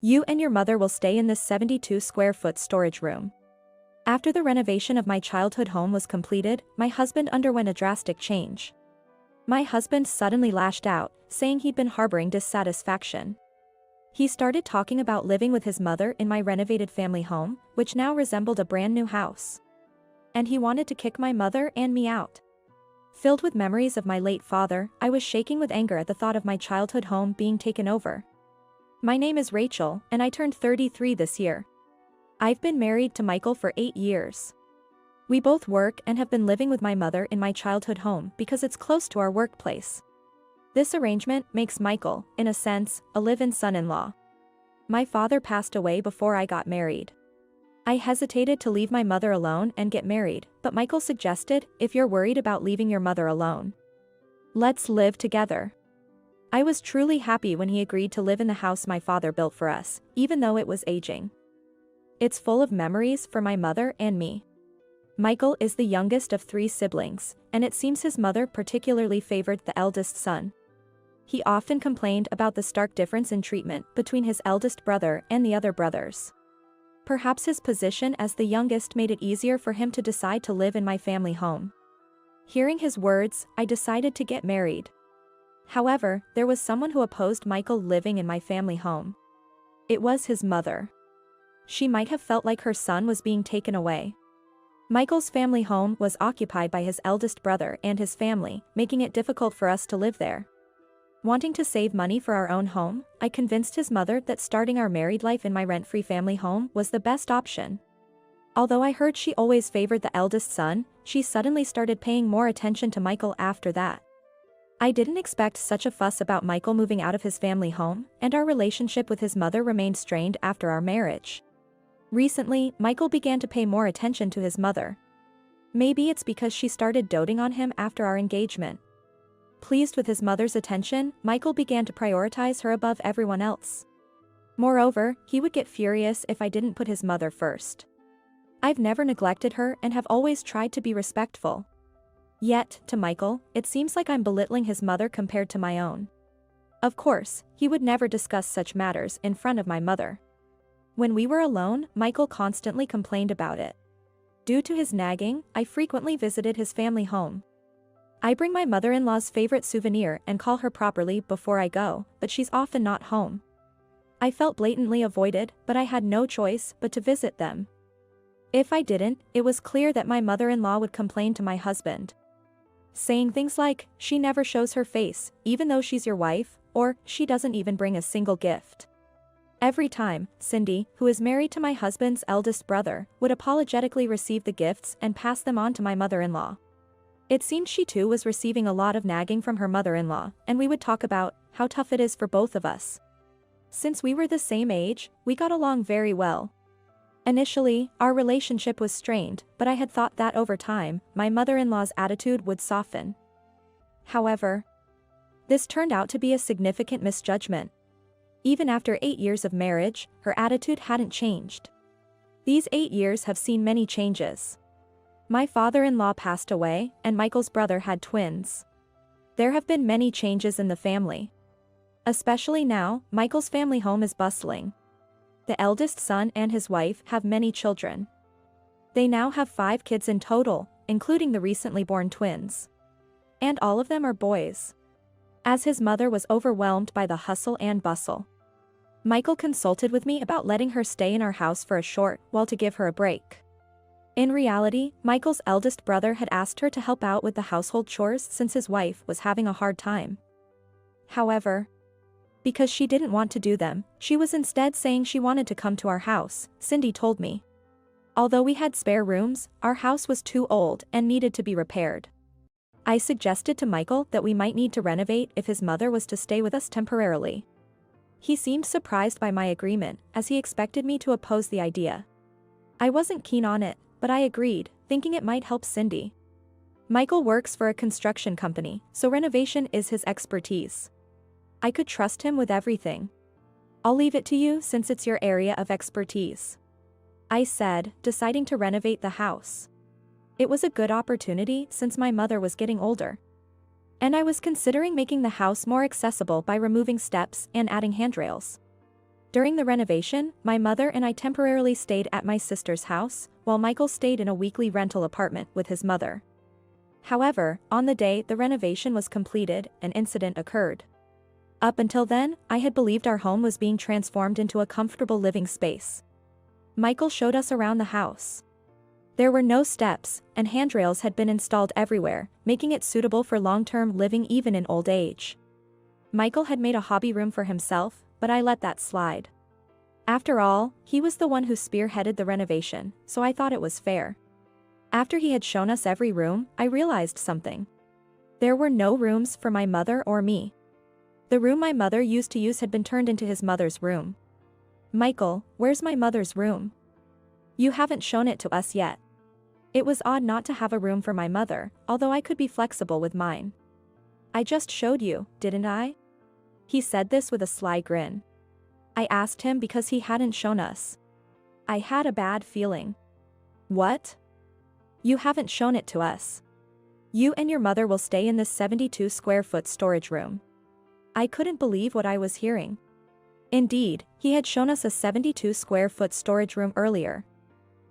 You and your mother will stay in this 72 square foot storage room. After the renovation of my childhood home was completed, my husband underwent a drastic change. My husband suddenly lashed out, saying he'd been harboring dissatisfaction. He started talking about living with his mother in my renovated family home, which now resembled a brand new house. And he wanted to kick my mother and me out. Filled with memories of my late father, I was shaking with anger at the thought of my childhood home being taken over. My name is Rachel, and I turned 33 this year. I've been married to Michael for 8 years. We both work and have been living with my mother in my childhood home because it's close to our workplace. This arrangement makes Michael, in a sense, a live-in son-in-law. My father passed away before I got married. I hesitated to leave my mother alone and get married, but Michael suggested, if you're worried about leaving your mother alone, let's live together. I was truly happy when he agreed to live in the house my father built for us, even though it was aging. It's full of memories for my mother and me. Michael is the youngest of 3 siblings, and it seems his mother particularly favored the eldest son. He often complained about the stark difference in treatment between his eldest brother and the other brothers. Perhaps his position as the youngest made it easier for him to decide to live in my family home. Hearing his words, I decided to get married. However, there was someone who opposed Michael living in my family home. It was his mother. She might have felt like her son was being taken away. Michael's family home was occupied by his eldest brother and his family, making it difficult for us to live there. Wanting to save money for our own home, I convinced his mother that starting our married life in my rent-free family home was the best option. Although I heard she always favored the eldest son, she suddenly started paying more attention to Michael after that. I didn't expect such a fuss about Michael moving out of his family home, and our relationship with his mother remained strained after our marriage. Recently, Michael began to pay more attention to his mother. Maybe it's because she started doting on him after our engagement. Pleased with his mother's attention, Michael began to prioritize her above everyone else. Moreover, he would get furious if I didn't put his mother first. I've never neglected her and have always tried to be respectful. Yet, to Michael, it seems like I'm belittling his mother compared to my own. Of course, he would never discuss such matters in front of my mother. When we were alone, Michael constantly complained about it. Due to his nagging, I frequently visited his family home. I bring my mother-in-law's favorite souvenir and call her properly before I go, but she's often not home. I felt blatantly avoided, but I had no choice but to visit them. If I didn't, it was clear that my mother-in-law would complain to my husband, saying things like, "She never shows her face, even though she's your wife," or "She doesn't even bring a single gift." Every time, Cindy, who is married to my husband's eldest brother, would apologetically receive the gifts and pass them on to my mother-in-law. It seemed she too was receiving a lot of nagging from her mother-in-law, and we would talk about how tough it is for both of us. Since we were the same age, we got along very well. Initially, our relationship was strained, but I had thought that over time, my mother-in-law's attitude would soften. However, this turned out to be a significant misjudgment. Even after 8 years of marriage, her attitude hadn't changed. These 8 years have seen many changes. My father-in-law passed away, and Michael's brother had twins. There have been many changes in the family. Especially now, Michael's family home is bustling. The eldest son and his wife have many children. They now have 5 kids in total, including the recently born twins. And all of them are boys. As his mother was overwhelmed by the hustle and bustle, Michael consulted with me about letting her stay in our house for a short while to give her a break. In reality, Michael's eldest brother had asked her to help out with the household chores since his wife was having a hard time. However, because she didn't want to do them, she was instead saying she wanted to come to our house, Cindy told me. Although we had spare rooms, our house was too old and needed to be repaired. I suggested to Michael that we might need to renovate if his mother was to stay with us temporarily. He seemed surprised by my agreement, as he expected me to oppose the idea. I wasn't keen on it, but I agreed, thinking it might help Cindy. Michael works for a construction company, so renovation is his expertise. I could trust him with everything. "I'll leave it to you since it's your area of expertise," I said, deciding to renovate the house. It was a good opportunity since my mother was getting older. And I was considering making the house more accessible by removing steps and adding handrails. During the renovation, my mother and I temporarily stayed at my sister's house, while Michael stayed in a weekly rental apartment with his mother. However, on the day the renovation was completed, an incident occurred. Up until then, I had believed our home was being transformed into a comfortable living space. Michael showed us around the house. There were no steps, and handrails had been installed everywhere, making it suitable for long-term living even in old age. Michael had made a hobby room for himself, but I let that slide. After all, he was the one who spearheaded the renovation, so I thought it was fair. After he had shown us every room, I realized something. There were no rooms for my mother or me. The room my mother used to use had been turned into his mother's room. Michael, where's my mother's room? You haven't shown it to us yet. It was odd not to have a room for my mother, although I could be flexible with mine. I just showed you, didn't I? He said this with a sly grin. I asked him because he hadn't shown us. I had a bad feeling. What? You haven't shown it to us. You and your mother will stay in this 72 square foot storage room. I couldn't believe what I was hearing. Indeed, he had shown us a 72 square foot storage room earlier.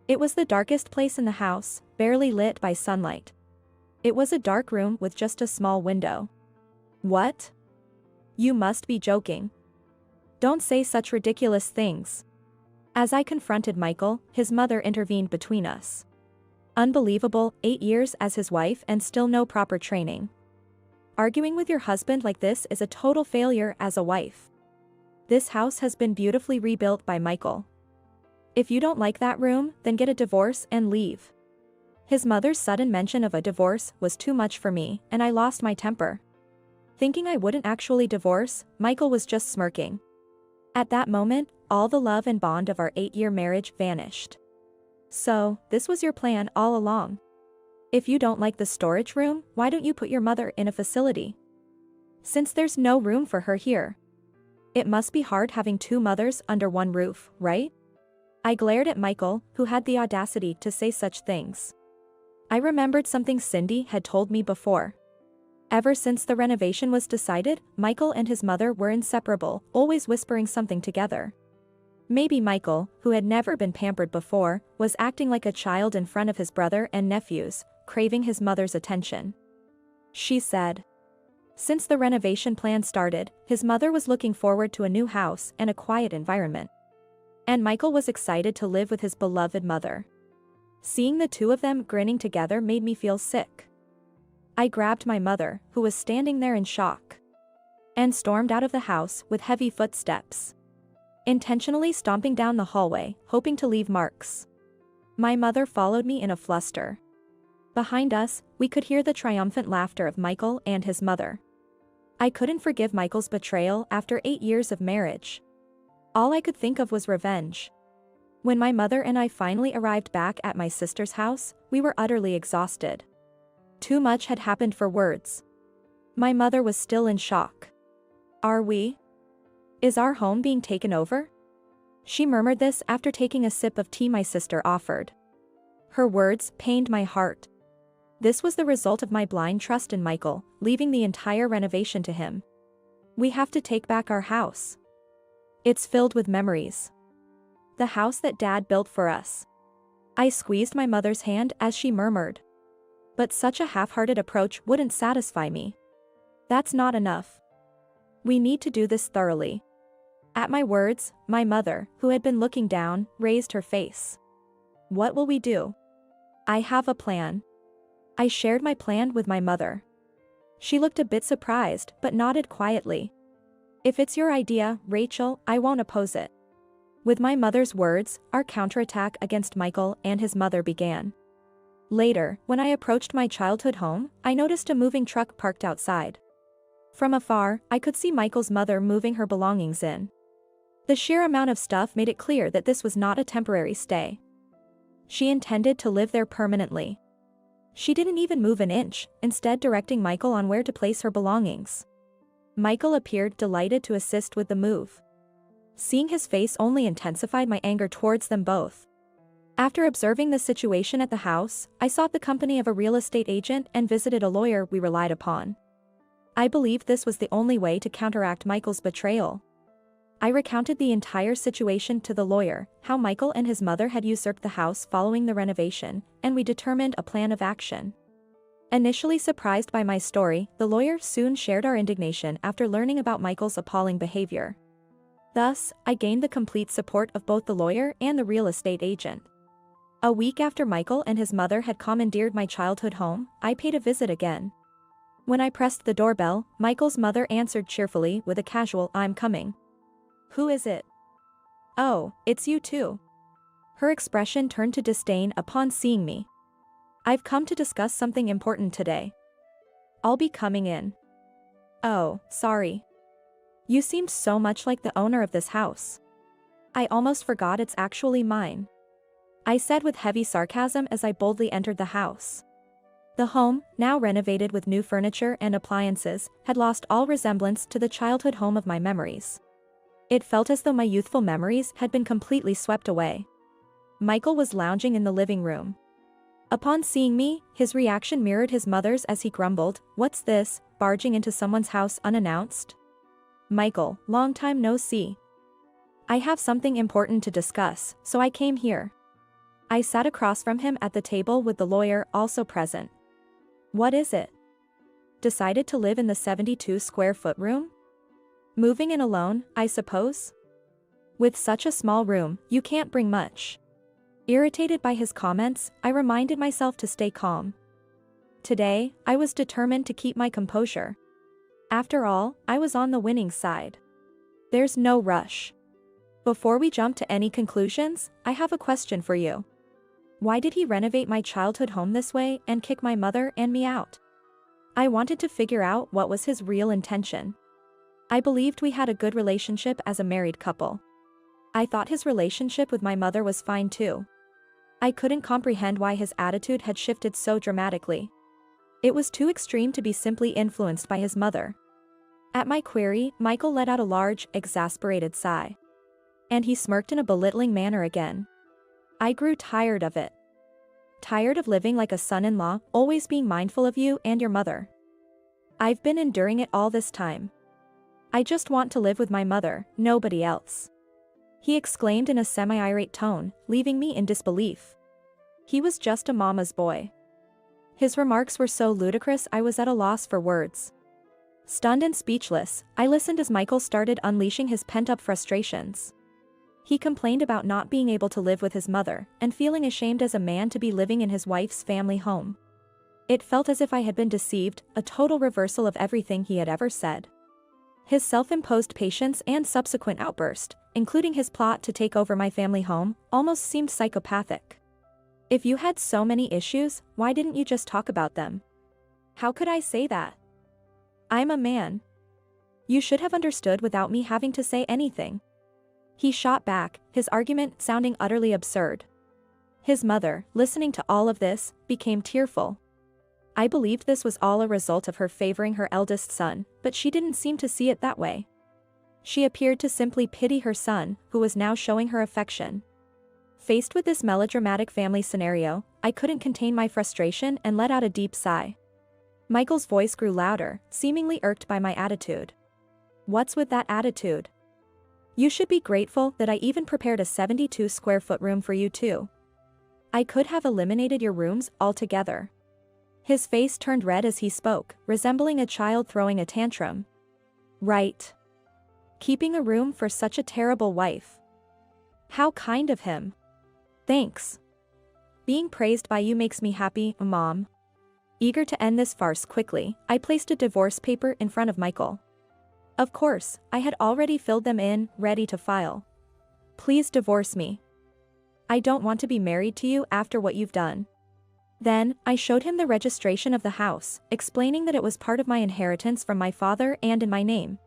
It was the darkest place in the house, barely lit by sunlight. It was a dark room with just a small window. What? You must be joking. Don't say such ridiculous things. As I confronted Michael, his mother intervened between us. Unbelievable, 8 years as his wife and still no proper training. Arguing with your husband like this is a total failure as a wife. This house has been beautifully rebuilt by Michael. If you don't like that room, then get a divorce and leave. His mother's sudden mention of a divorce was too much for me, and I lost my temper. Thinking I wouldn't actually divorce, Michael was just smirking. At that moment, all the love and bond of our 8-year marriage vanished. So, this was your plan all along. If you don't like the storage room, why don't you put your mother in a facility? Since there's no room for her here. It must be hard having 2 mothers under one roof, right? I glared at Michael, who had the audacity to say such things. I remembered something Cindy had told me before. Ever since the renovation was decided, Michael and his mother were inseparable, always whispering something together. Maybe Michael, who had never been pampered before, was acting like a child in front of his brother and nephews, craving his mother's attention. She said. Since the renovation plan started, his mother was looking forward to a new house and a quiet environment. And Michael was excited to live with his beloved mother. Seeing the two of them grinning together made me feel sick. I grabbed my mother, who was standing there in shock, and stormed out of the house with heavy footsteps, intentionally stomping down the hallway, hoping to leave marks. My mother followed me in a fluster. Behind us, we could hear the triumphant laughter of Michael and his mother. I couldn't forgive Michael's betrayal after 8 years of marriage. All I could think of was revenge. When my mother and I finally arrived back at my sister's house, we were utterly exhausted. Too much had happened for words. My mother was still in shock. Are we? Is our home being taken over? She murmured this after taking a sip of tea my sister offered. Her words pained my heart. This was the result of my blind trust in Michael, leaving the entire renovation to him. We have to take back our house. It's filled with memories. The house that Dad built for us. I squeezed my mother's hand as she murmured. But such a half-hearted approach wouldn't satisfy me. That's not enough. We need to do this thoroughly. At my words, my mother, who had been looking down, raised her face. What will we do? I have a plan. I shared my plan with my mother. She looked a bit surprised but nodded quietly. If it's your idea, Rachel, I won't oppose it. With my mother's words, our counterattack against Michael and his mother began. Later, when I approached my childhood home, I noticed a moving truck parked outside. From afar, I could see Michael's mother moving her belongings in. The sheer amount of stuff made it clear that this was not a temporary stay. She intended to live there permanently. She didn't even move an inch, instead directing Michael on where to place her belongings. Michael appeared delighted to assist with the move. Seeing his face only intensified my anger towards them both. After observing the situation at the house, I sought the company of a real estate agent and visited a lawyer we relied upon. I believed this was the only way to counteract Michael's betrayal. I recounted the entire situation to the lawyer, how Michael and his mother had usurped the house following the renovation, and we determined a plan of action. Initially surprised by my story, the lawyer soon shared our indignation after learning about Michael's appalling behavior. Thus, I gained the complete support of both the lawyer and the real estate agent. A week after Michael and his mother had commandeered my childhood home, I paid a visit again. When I pressed the doorbell, Michael's mother answered cheerfully with a casual "I'm coming." "Who is it?" "Oh, it's you too." Her expression turned to disdain upon seeing me. "I've come to discuss something important today." "I'll be coming in." "Oh, sorry. You seemed so much like the owner of this house. I almost forgot it's actually mine," I said with heavy sarcasm as I boldly entered the house. The home, now renovated with new furniture and appliances, had lost all resemblance to the childhood home of my memories. It felt as though my youthful memories had been completely swept away. Michael was lounging in the living room. Upon seeing me, his reaction mirrored his mother's as he grumbled, "What's this, barging into someone's house unannounced?" "Michael, long time no see. I have something important to discuss, so I came here." I sat across from him at the table with the lawyer also present. "What is it?" "Decided to live in the 72-square-foot room? Moving in alone, I suppose? With such a small room, you can't bring much." Irritated by his comments, I reminded myself to stay calm. Today, I was determined to keep my composure. After all, I was on the winning side. "There's no rush. Before we jump to any conclusions, I have a question for you. Why did he renovate my childhood home this way and kick my mother and me out?" I wanted to figure out what was his real intention. I believed we had a good relationship as a married couple. I thought his relationship with my mother was fine too. I couldn't comprehend why his attitude had shifted so dramatically. It was too extreme to be simply influenced by his mother. At my query, Michael let out a large, exasperated sigh. And he smirked in a belittling manner again. I grew tired of it. Tired of living like a son-in-law, always being mindful of you and your mother. I've been enduring it all this time. I just want to live with my mother, nobody else," he exclaimed in a semi-irate tone, leaving me in disbelief. He was just a mama's boy. His remarks were so ludicrous I was at a loss for words. Stunned and speechless, I listened as Michael started unleashing his pent-up frustrations. He complained about not being able to live with his mother, and feeling ashamed as a man to be living in his wife's family home. It felt as if I had been deceived, a total reversal of everything he had ever said. His self-imposed patience and subsequent outburst, including his plot to take over my family home, almost seemed psychopathic. "If you had so many issues, why didn't you just talk about them?" "How could I say that? I'm a man. You should have understood without me having to say anything," he shot back, his argument sounding utterly absurd. His mother, listening to all of this, became tearful. I believed this was all a result of her favoring her eldest son, but she didn't seem to see it that way. She appeared to simply pity her son, who was now showing her affection. Faced with this melodramatic family scenario, I couldn't contain my frustration and let out a deep sigh. Michael's voice grew louder, seemingly irked by my attitude. "What's with that attitude? You should be grateful that I even prepared a 72-square-foot room for you too. I could have eliminated your rooms altogether." His face turned red as he spoke, resembling a child throwing a tantrum. "Right. Keeping a room for such a terrible wife. How kind of him. Thanks. Being praised by you makes me happy, Mom." Eager to end this farce quickly, I placed a divorce paper in front of Michael. Of course, I had already filled them in, ready to file. "Please divorce me. I don't want to be married to you after what you've done." Then, I showed him the registration of the house, explaining that it was part of my inheritance from my father and in my name.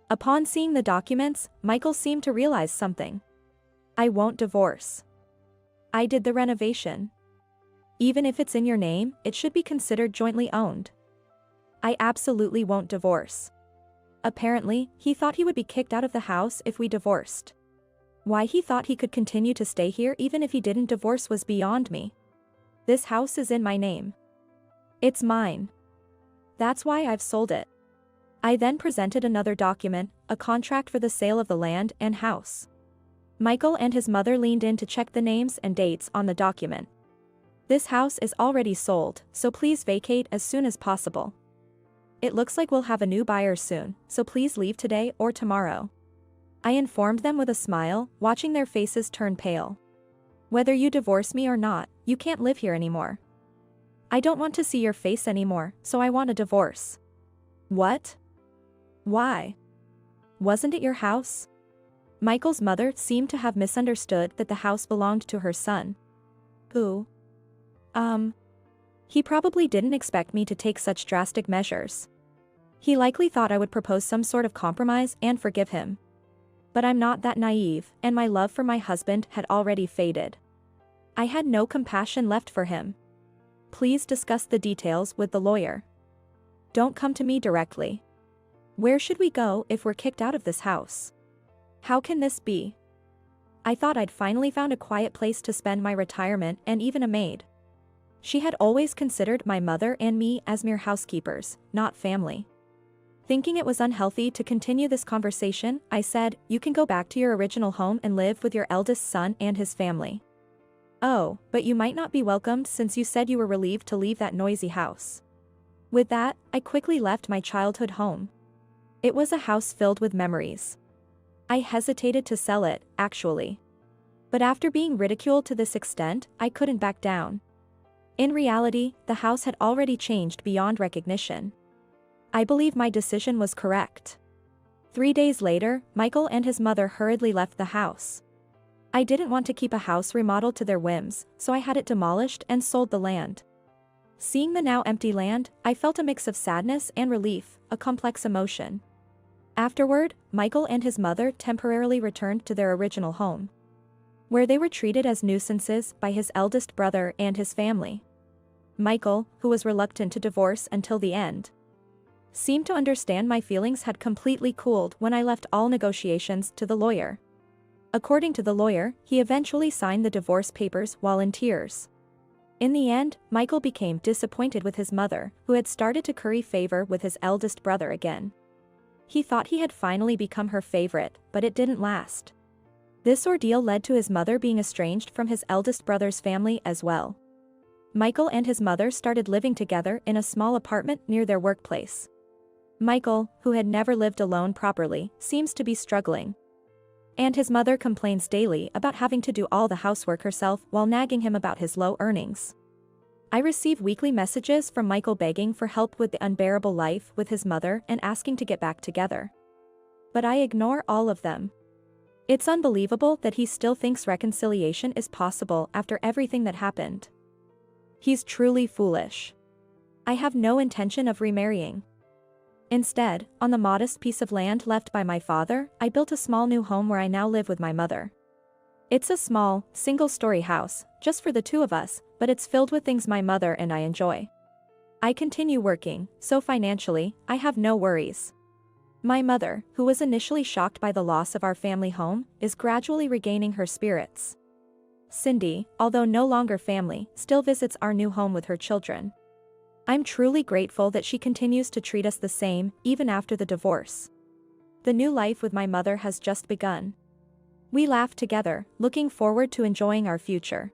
Upon seeing the documents, Michael seemed to realize something. "I won't divorce. I did the renovation. Even if it's in your name, it should be considered jointly owned. I absolutely won't divorce." Apparently, he thought he would be kicked out of the house if we divorced. Why he thought he could continue to stay here even if he didn't divorce was beyond me. This house is in my name. It's mine. That's why I've sold it. I then presented another document, a contract for the sale of the land and house. Michael and his mother leaned in to check the names and dates on the document. This house is already sold, so please vacate as soon as possible. It looks like we'll have a new buyer soon, so please leave today or tomorrow. I informed them with a smile, watching their faces turn pale. Whether you divorce me or not, you can't live here anymore. I don't want to see your face anymore, so I want a divorce. What? Why? Wasn't it your house? Michael's mother seemed to have misunderstood that the house belonged to her son. Who? He probably didn't expect me to take such drastic measures. He likely thought I would propose some sort of compromise and forgive him. But I'm not that naive, and my love for my husband had already faded. I had no compassion left for him. Please discuss the details with the lawyer. Don't come to me directly. Where should we go if we're kicked out of this house? How can this be? I thought I'd finally found a quiet place to spend my retirement and even a maid. She had always considered my mother and me as mere housekeepers, not family. Thinking it was unhealthy to continue this conversation, I said, "You can go back to your original home and live with your eldest son and his family." "Oh, but you might not be welcomed since you said you were relieved to leave that noisy house." With that, I quickly left my childhood home. It was a house filled with memories. I hesitated to sell it, actually. But after being ridiculed to this extent, I couldn't back down. In reality, the house had already changed beyond recognition. I believe my decision was correct. 3 days later, Michael and his mother hurriedly left the house. I didn't want to keep a house remodeled to their whims, so I had it demolished and sold the land. Seeing the now empty land, I felt a mix of sadness and relief, a complex emotion. Afterward, Michael and his mother temporarily returned to their original home, where they were treated as nuisances by his eldest brother and his family. Michael, who was reluctant to divorce until the end, seemed to understand my feelings had completely cooled when I left all negotiations to the lawyer. According to the lawyer, he eventually signed the divorce papers while in tears. In the end, Michael became disappointed with his mother, who had started to curry favor with his eldest brother again. He thought he had finally become her favorite, but it didn't last. This ordeal led to his mother being estranged from his eldest brother's family as well. Michael and his mother started living together in a small apartment near their workplace. Michael, who had never lived alone properly, seems to be struggling. And his mother complains daily about having to do all the housework herself while nagging him about his low earnings. I receive weekly messages from Michael begging for help with the unbearable life with his mother and asking to get back together. But I ignore all of them. It's unbelievable that he still thinks reconciliation is possible after everything that happened. He's truly foolish. I have no intention of remarrying. Instead, on the modest piece of land left by my father, I built a small new home where I now live with my mother. It's a small, single-story house, just for the two of us, but it's filled with things my mother and I enjoy. I continue working, so financially, I have no worries. My mother, who was initially shocked by the loss of our family home, is gradually regaining her spirits. Cindy, although no longer family, still visits our new home with her children. I'm truly grateful that she continues to treat us the same, even after the divorce. The new life with my mother has just begun. We laugh together, looking forward to enjoying our future.